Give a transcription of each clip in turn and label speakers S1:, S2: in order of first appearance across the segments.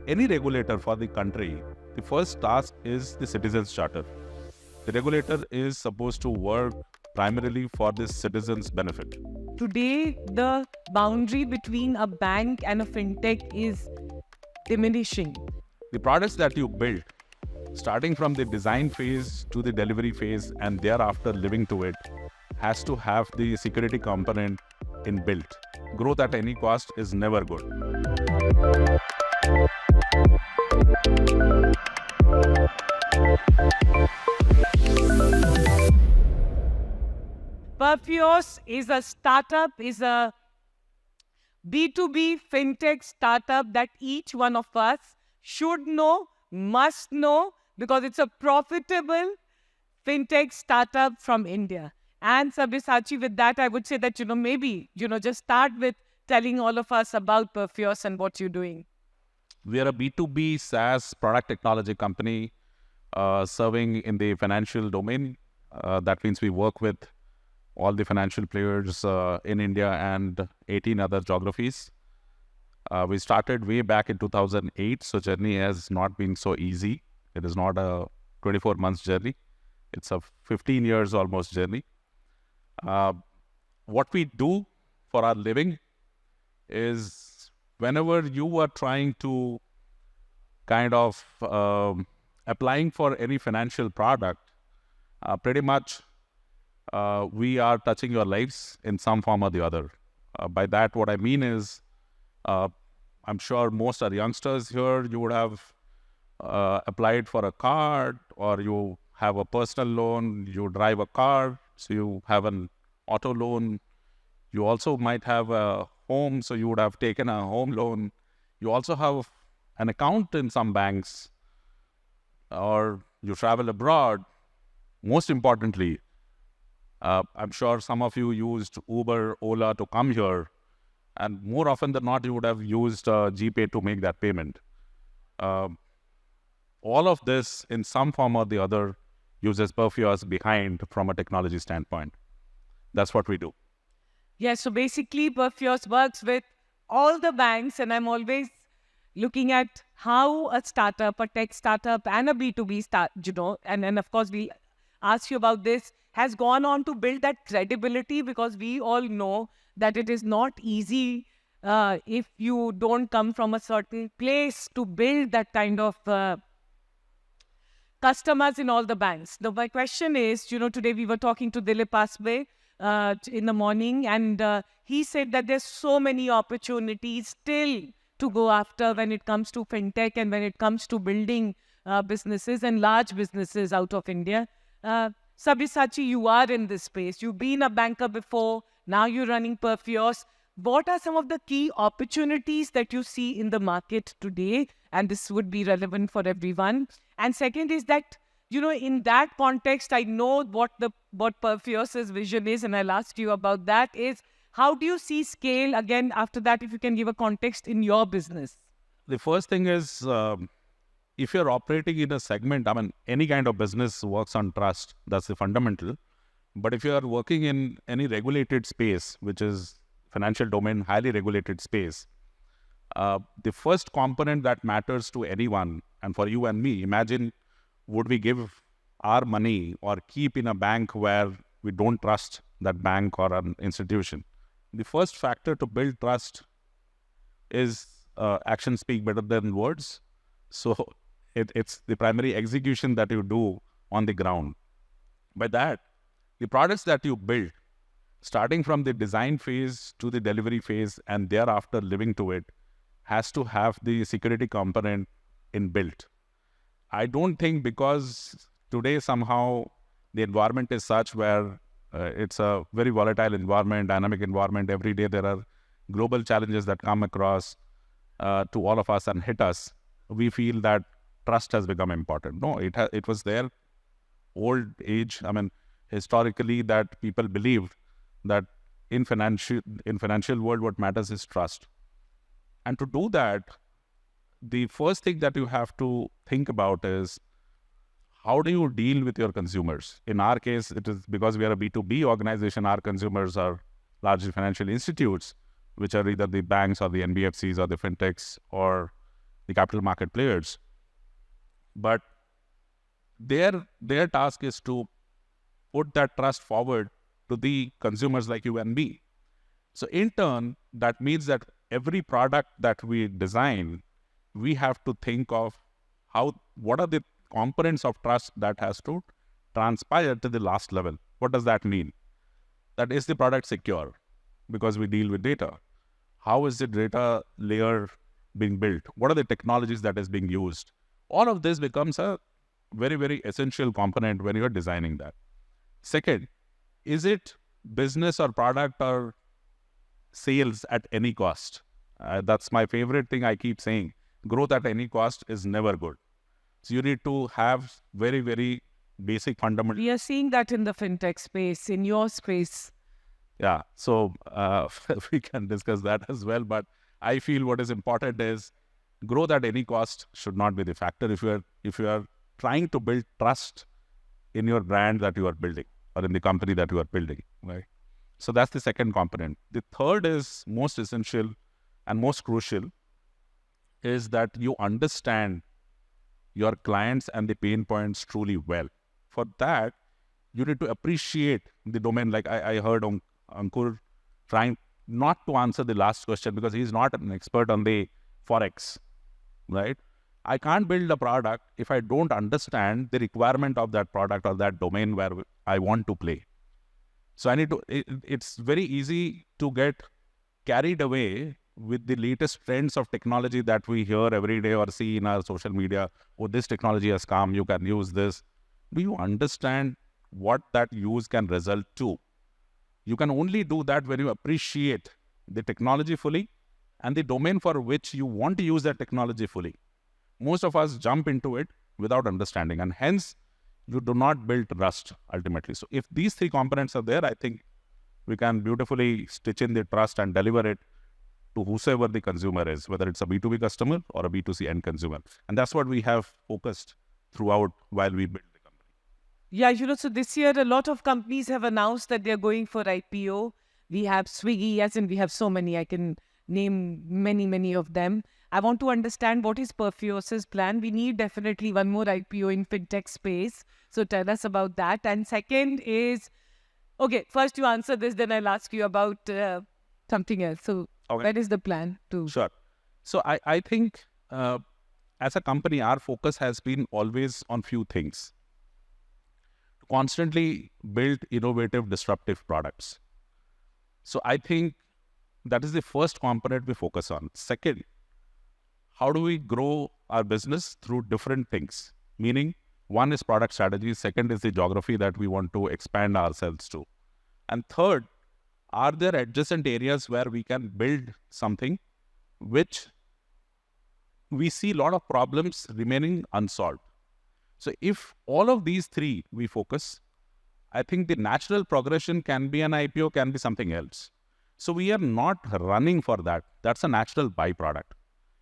S1: any regulator for the country, the first task is the citizens charter. The regulator is supposed to work primarily for the citizens' benefit.
S2: Today, the boundary between a bank and a fintech is diminishing.
S1: The products that you build, starting from the design phase to the delivery phase and thereafter living to it, has to have the security component inbuilt. Growth at any cost is never good.
S2: Perfios is a startup, is a B2B fintech startup that each one of us should know, must know, because it's a profitable fintech startup from India. And Sabyasachi, with that, I would say that, maybe, just start with telling all of us about Perfios and what you're doing.
S1: We are a B2B SaaS product technology company serving in the financial domain. That means we work with all the financial players in India and 18 other geographies. We started way back in 2008, so journey has not been so easy. It is not a 24 months journey. It's a 15 years almost journey. What we do for our living is whenever you are trying to kind of applying for any financial product, pretty much we are touching your lives in some form or the other. By that, what I mean is, I'm sure most are youngsters here. You would have applied for a card, or you have a personal loan, you drive a car, so you have an auto loan. You also might have a home, so you would have taken a home loan. You also have an account in some banks, or you travel abroad. Most importantly, I'm sure some of you used Uber, Ola to come here, and more often than not, you would have used GPay to make that payment. All of this, in some form or the other, uses Perfios behind from a technology standpoint. That's what we do.
S2: Yeah, so basically, Perfios works with all the banks, and I'm always looking at how a startup, a tech startup, and a B2B start, and of course, we'll ask you about this, has gone on to build that credibility, because we all know that it is not easy if you don't come from a certain place to build that kind of customers in all the banks. Now, my question is, today we were talking to Dilip Asbe in the morning, and he said that there's so many opportunities still to go after when it comes to fintech and when it comes to building businesses and large businesses out of India. Sabyasachi, you are in this space. You've been a banker before. Now you're running Perfios. What are some of the key opportunities that you see in the market today? And this would be relevant for everyone. And second is that, in that context, I know what Perfios' vision is, and I'll ask you about that, is how do you see scale? Again, after that, if you can give a context in your business.
S1: The first thing is, if you're operating in a segment, any kind of business works on trust. That's the fundamental. But if you are working in any regulated space, which is financial domain, highly regulated space, the first component that matters to anyone, and for you and me, imagine, would we give our money or keep in a bank where we don't trust that bank or an institution? The first factor to build trust is actions speak better than words. So it's the primary execution that you do on the ground. By that, the products that you build, starting from the design phase to the delivery phase and thereafter living to it, has to have the security component inbuilt. I don't think, because today somehow the environment is such where it's a very volatile environment, dynamic environment. Every day there are global challenges that come across to all of us and hit us. We feel that trust has become important. No, it was there, old age. Historically, that people believed that in financial world, what matters is trust. And to do that, the first thing that you have to think about is, how do you deal with your consumers? In our case, it is because we are a B2B organization, our consumers are largely financial institutes, which are either the banks or the NBFCs or the fintechs or the capital market players. But their task is to put that trust forward to the consumers like you and me. So in turn, that means that every product that we design, we have to think of what are the components of trust that has to transpire to the last level. What does that mean? That is the product secure because we deal with data. How is the data layer being built? What are the technologies that is being used? All of this becomes a very, very essential component when you're designing that. Second, is it business or product or sales at any cost? That's my favorite thing I keep saying. Growth at any cost is never good. So you need to have very, very basic fundamentals.
S2: We are seeing that in the fintech space, in your space.
S1: Yeah, so we can discuss that as well. But I feel what is important is growth at any cost should not be the factor. If you are trying to build trust in your brand that you are building or in the company that you are building, right? So that's the second component. The third is most essential and most crucial is that you understand your clients and the pain points truly well. For that, you need to appreciate the domain. Like I heard Ankur trying not to answer the last question because he's not an expert on the Forex, right? I can't build a product if I don't understand the requirement of that product or that domain where I want to play. So I need to, it's very easy to get carried away with the latest trends of technology that we hear every day or see in our social media. Oh, this technology has come, you can use this. Do you understand what that use can result to? You can only do that when you appreciate the technology fully and the domain for which you want to use that technology fully. Most of us jump into it without understanding, and hence you do not build trust ultimately. So if these three components are there, I think we can beautifully stitch in the trust and deliver it to whosoever the consumer is, whether it's a B2B customer or a B2C end consumer. And that's what we have focused throughout while we build the company.
S2: Yeah, so this year a lot of companies have announced that they're going for IPO. We have Swiggy, as in we have so many. I can name many, many of them. I want to understand what is Perfios's plan. We need definitely one more IPO in fintech space. So tell us about that. And second is, okay, first you answer this, then I'll ask you about something else. So where is the plan to?
S1: Sure. So I think as a company, our focus has been always on few things. Constantly build innovative, disruptive products. So I think that is the first component we focus on. Second, how do we grow our business through different things? Meaning, one is product strategy. Second is the geography that we want to expand ourselves to. And third, are there adjacent areas where we can build something which we see a lot of problems remaining unsolved? So if all of these three we focus, I think the natural progression can be an IPO, can be something else. So we are not running for that. That's a natural byproduct.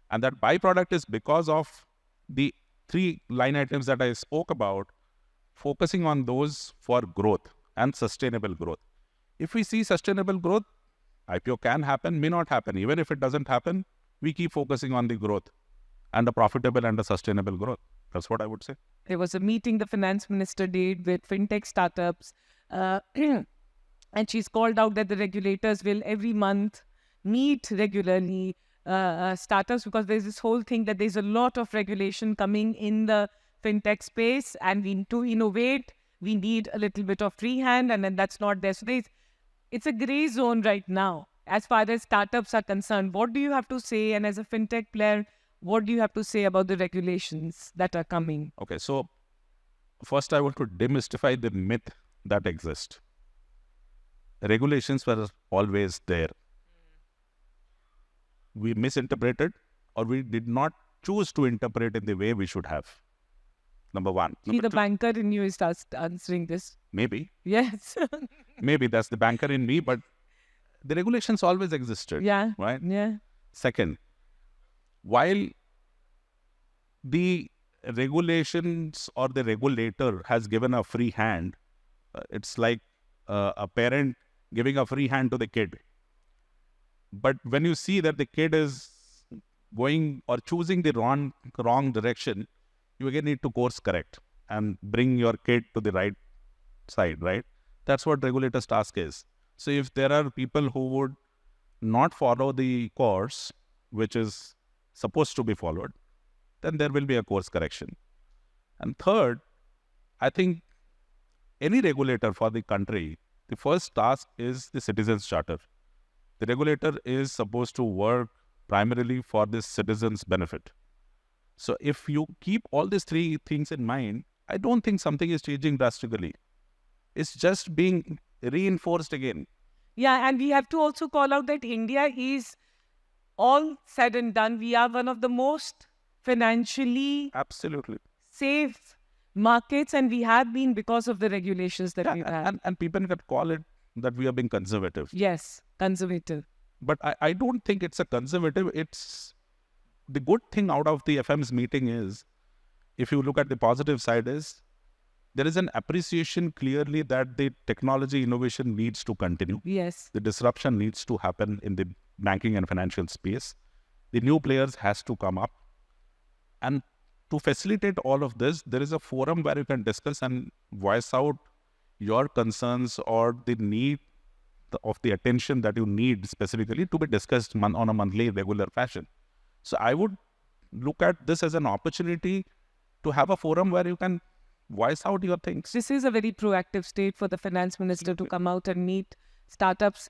S1: And that byproduct is because of the three line items that I spoke about, focusing on those for growth and sustainable growth. If we see sustainable growth, IPO can happen, may not happen. Even if it doesn't happen, we keep focusing on the growth and a profitable and a sustainable growth. That's what I would say.
S2: There was a meeting the finance minister did with fintech startups. And she's called out that the regulators will every month meet regularly startups, because there's this whole thing that there's a lot of regulation coming in the fintech space, and to innovate, we need a little bit of free hand, and then that's not there. So it's a gray zone right now as far as startups are concerned. What do you have to say? And as a fintech player, what do you have to say about the regulations that are coming?
S1: Okay, so first I want to demystify the myth that exists. Regulations were always there. We misinterpreted, or we did not choose to interpret in the way we should have. Number one.
S2: See, the banker in you is answering this.
S1: Maybe.
S2: Yes.
S1: Maybe that's the banker in me, but the regulations always existed.
S2: Yeah.
S1: Right?
S2: Yeah.
S1: Second, while the regulations or the regulator has given a free hand, it's like a parent giving a free hand to the kid. But when you see that the kid is going or choosing the wrong direction, you again need to course correct and bring your kid to the right side, right? That's what regulator's task is. So if there are people who would not follow the course, which is supposed to be followed, then there will be a course correction. And third, I think any regulator for the country, the first task is the citizens' charter. The regulator is supposed to work primarily for the citizens' benefit. So if you keep all these three things in mind, I don't think something is changing drastically. It's just being reinforced again.
S2: Yeah, and we have to also call out that India is, all said and done, we are one of the most financially
S1: Absolutely.
S2: safe markets, and we have been because of the regulations that
S1: Yeah,
S2: we've had.
S1: and people can call it that we are being conservative.
S2: Yes, conservative.
S1: But I don't think it's a conservative. It's the good thing out of the FM's meeting is, if you look at the positive side, is there is an appreciation clearly that the technology innovation needs to continue.
S2: Yes.
S1: The disruption needs to happen in the banking and financial space. The new players has to come up. And to facilitate all of this, there is a forum where you can discuss and voice out your concerns or the need of the attention that you need specifically to be discussed on a monthly regular fashion. So I would look at this as an opportunity to have a forum where you can voice out your things.
S2: This is a very proactive state for the finance minister to come out and meet startups.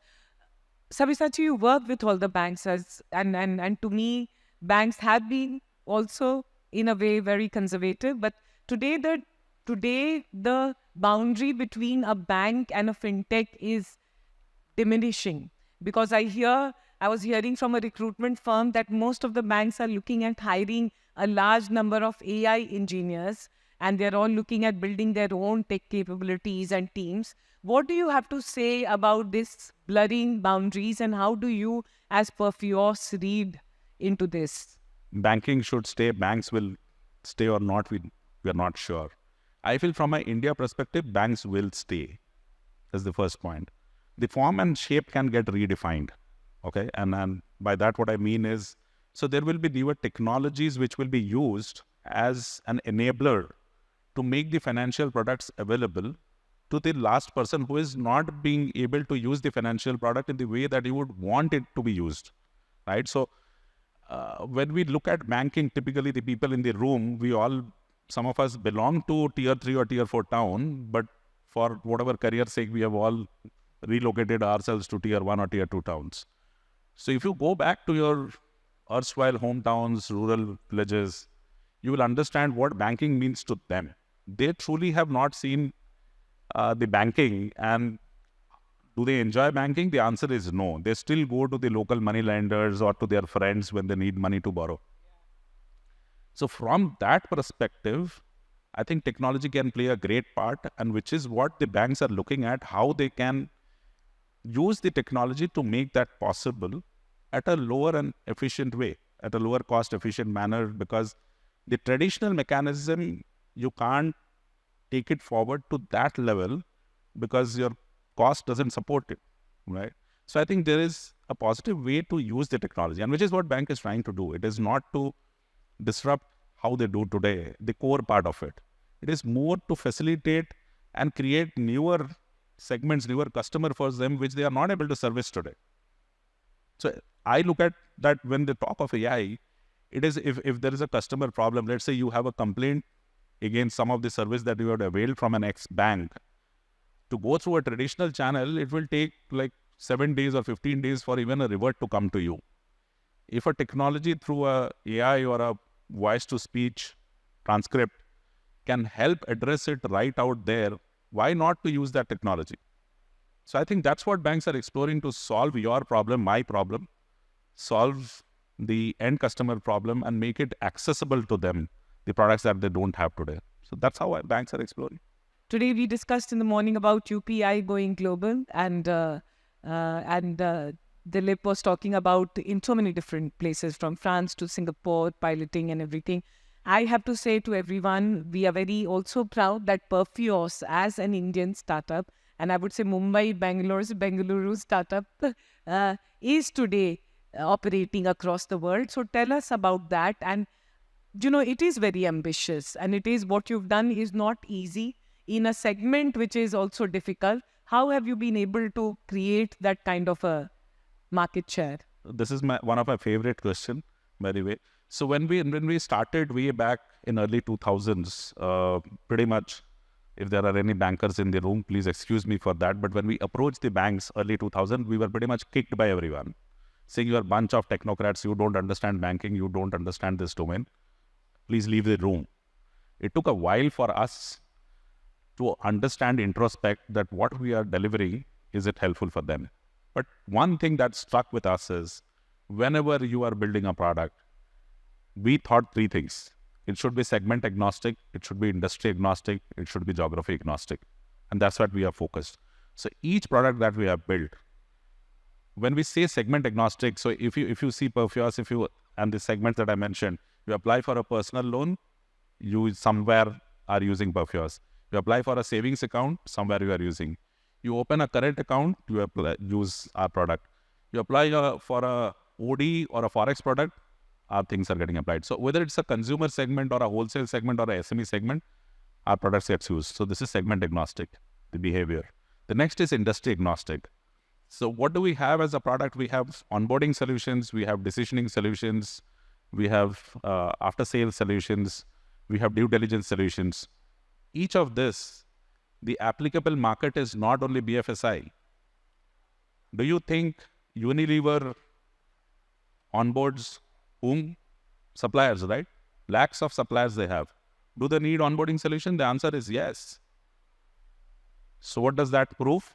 S2: Sabyasachi, you work with all the banks and to me, banks have been also in a way very conservative. But today the boundary between a bank and a fintech is diminishing, because I was hearing from a recruitment firm that most of the banks are looking at hiring a large number of AI engineers, and they're all looking at building their own tech capabilities and teams. What do you have to say about this blurring boundaries, and how do you as Perfios read into this?
S1: Banking should stay, banks will stay or not, we are not sure. I feel from an India perspective, banks will stay. That's the first point. The form and shape can get redefined. Okay. And by that, what I mean is, so there will be newer technologies which will be used as an enabler to make the financial products available to the last person who is not being able to use the financial product in the way that you would want it to be used. Right. So when we look at banking, typically the people in the room, some of us belong to tier 3 or tier 4 town, but for whatever career sake, we have all relocated ourselves to tier 1 or tier 2 towns. So if you go back to your erstwhile hometowns, rural villages, you will understand what banking means to them. They truly have not seen the banking. And do they enjoy banking? The answer is no. They still go to the local money lenders or to their friends when they need money to borrow. So from that perspective, I think technology can play a great part, and which is what the banks are looking at, how they can use the technology to make that possible at a lower and efficient way, at a lower cost efficient manner, because the traditional mechanism, you can't take it forward to that level because your cost doesn't support it, right? So I think there is a positive way to use the technology, and which is what bank is trying to do. It is not to disrupt how they do today, the core part of it. It is more to facilitate and create newer segments, newer customer for them, which they are not able to service today. So I look at that when they talk of AI, it is if there is a customer problem, let's say you have a complaint against some of the service that you had availed from an ex-bank, to go through a traditional channel, it will take like 7 days or 15 days for even a revert to come to you. If a technology through a AI or a voice-to-speech transcript can help address it right out there, why not to use that technology? So I think that's what banks are exploring, to solve your problem, my problem, solve the end customer problem, and make it accessible to them, the products that they don't have today. So that's how banks are exploring.
S2: Today we discussed in the morning about UPI going global, and Dilip was talking about in so many different places, from France to Singapore, piloting and everything. I have to say to everyone, we are very also proud that Perfios, as an Indian startup, and I would say Mumbai, Bengaluru startup, is today operating across the world. So tell us about that. And it is very ambitious, and it is what you've done is not easy in a segment which is also difficult. How have you been able to create that kind of a market share?
S1: This is one of my favorite question, by the way. So when we started way back in early 2000s, pretty much, if there are any bankers in the room, please excuse me for that. But when we approached the banks early 2000, we were pretty much kicked by everyone, saying you are a bunch of technocrats, you don't understand banking, you don't understand this domain. Please leave the room. It took a while for us to understand, introspect that what we are delivering, is it helpful for them? But one thing that struck with us is, whenever you are building a product, we thought three things. It should be segment agnostic, it should be industry agnostic, it should be geography agnostic. And that's what we are focused. So each product that we have built, when we say segment agnostic, so if you see Perfios, and the segments that I mentioned, you apply for a personal loan, you somewhere are using Perfios. You apply for a savings account, somewhere you are using. You open a current account, you use our product. You apply for a OD or a Forex product, our things are getting applied. So whether it's a consumer segment or a wholesale segment or a SME segment, our products gets used. So this is segment agnostic, the behavior. The next is industry agnostic. So what do we have as a product? We have onboarding solutions, we have decisioning solutions, we have after-sales solutions, we have due diligence solutions. Each of this, the applicable market is not only BFSI. Do you think Unilever onboards whom? Suppliers, right? Lakhs of suppliers they have. Do they need onboarding solution? The answer is yes. So what does that prove?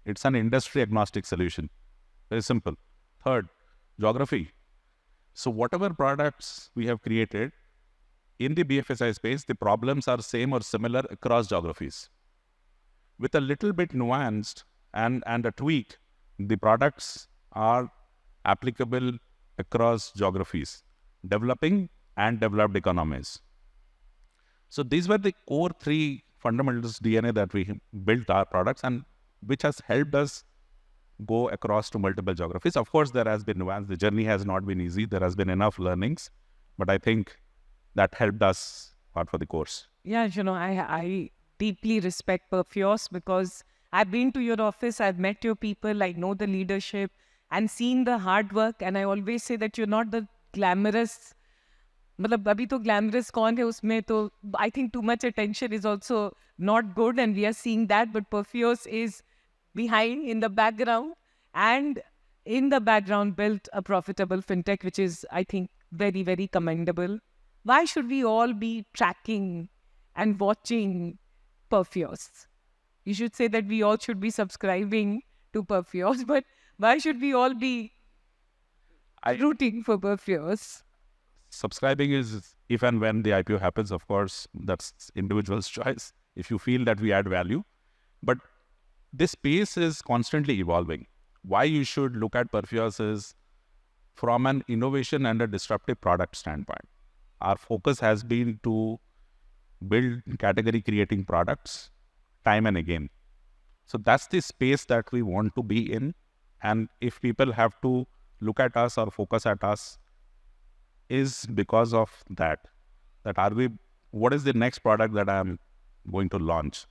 S1: It's an industry agnostic solution. Very simple. Third, geography. So whatever products we have created in the BFSI space, the problems are same or similar across geographies. With a little bit nuanced and a tweak, the products are applicable across geographies, developing and developed economies. So these were the core three fundamentals DNA that we built our products, and which has helped us go across to multiple geographies. Of course, there has been nuance. The journey has not been easy. There has been enough learnings, but I think that helped us part for the course.
S2: Yeah, I deeply respect Perfios because I've been to your office, I've met your people, I know the leadership and seen the hard work. And I always say that you're not the glamorous. मतलब अभी तो glamorous कौन है उसमें तो I think too much attention is also not good, and we are seeing that. But Perfios is behind in the background, and in the background built a profitable fintech, which is, I think, very, very commendable. Why should we all be tracking and watching Perfios? You should say that we all should be subscribing to Perfios, but why should we all be rooting for Perfios?
S1: Subscribing is if and when the IPO happens, of course, that's individual's choice. If you feel that we add value, but this space is constantly evolving. Why you should look at Perfios is from an innovation and a disruptive product standpoint. Our focus has been to build category creating products time and again. So that's the space that we want to be in. And if people have to look at us or focus at us, is because of that what is the next product that I'm going to launch?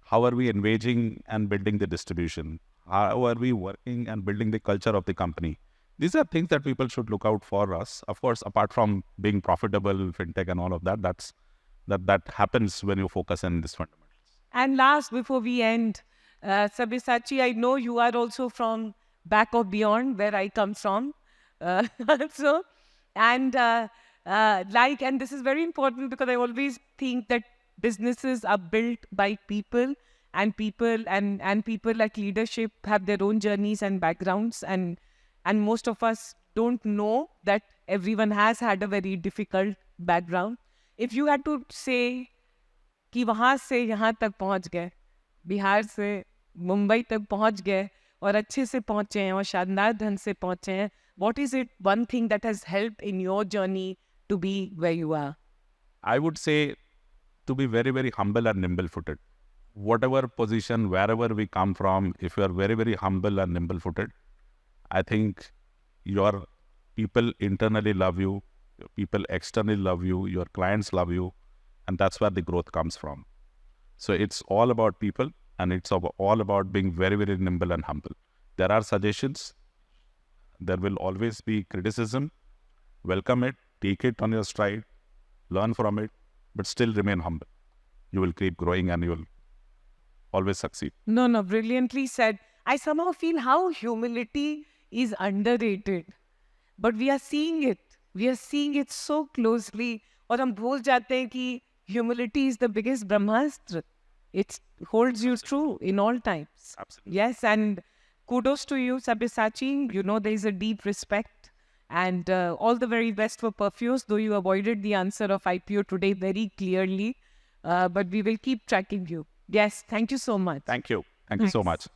S1: How are we engaging and building the distribution? How are we working and building the culture of the company? These are things that people should look out for us. Of course, apart from being profitable, fintech and all of that, that happens when you focus on these fundamentals.
S2: And last, before we end, Sabyasachi, I know you are also from back of beyond where I come from. And this is very important because I always think that businesses are built by people, and people like leadership have their own journeys and backgrounds, and most of us don't know that everyone has had a very difficult background. If you had to say कि वहाँ से यहाँ तक पहुँच गए, बिहार से मुंबई तक पहुँच गए और अच्छे से पहुँचे हैं और शानदार ढंग से पहुँचे हैं, what is it one thing that has helped in your journey to be where you are?
S1: I would say to be very, very humble and nimble-footed. Whatever position, wherever we come from, if you are very, very humble and nimble-footed, I think your people internally love you, your people externally love you, your clients love you, and that's where the growth comes from. So it's all about people, and it's all about being very, very nimble and humble. There are suggestions. There will always be criticism. Welcome it, take it on your stride, learn from it, but still remain humble. You will keep growing and you will always succeed.
S2: No, brilliantly said. I somehow feel how humility is underrated. But we are seeing it. We are seeing it so closely. और हम भूल जाते हैं कि humility is the biggest brahmastra. It holds you true in all times.
S1: Absolutely.
S2: Yes, and kudos to you, Sabyasachi. You know there is a deep respect. And all the very best for Perfios, though you avoided the answer of IPO today very clearly. But we will keep tracking you. Yes, thank you so much.
S1: Thank you. Thank you so much.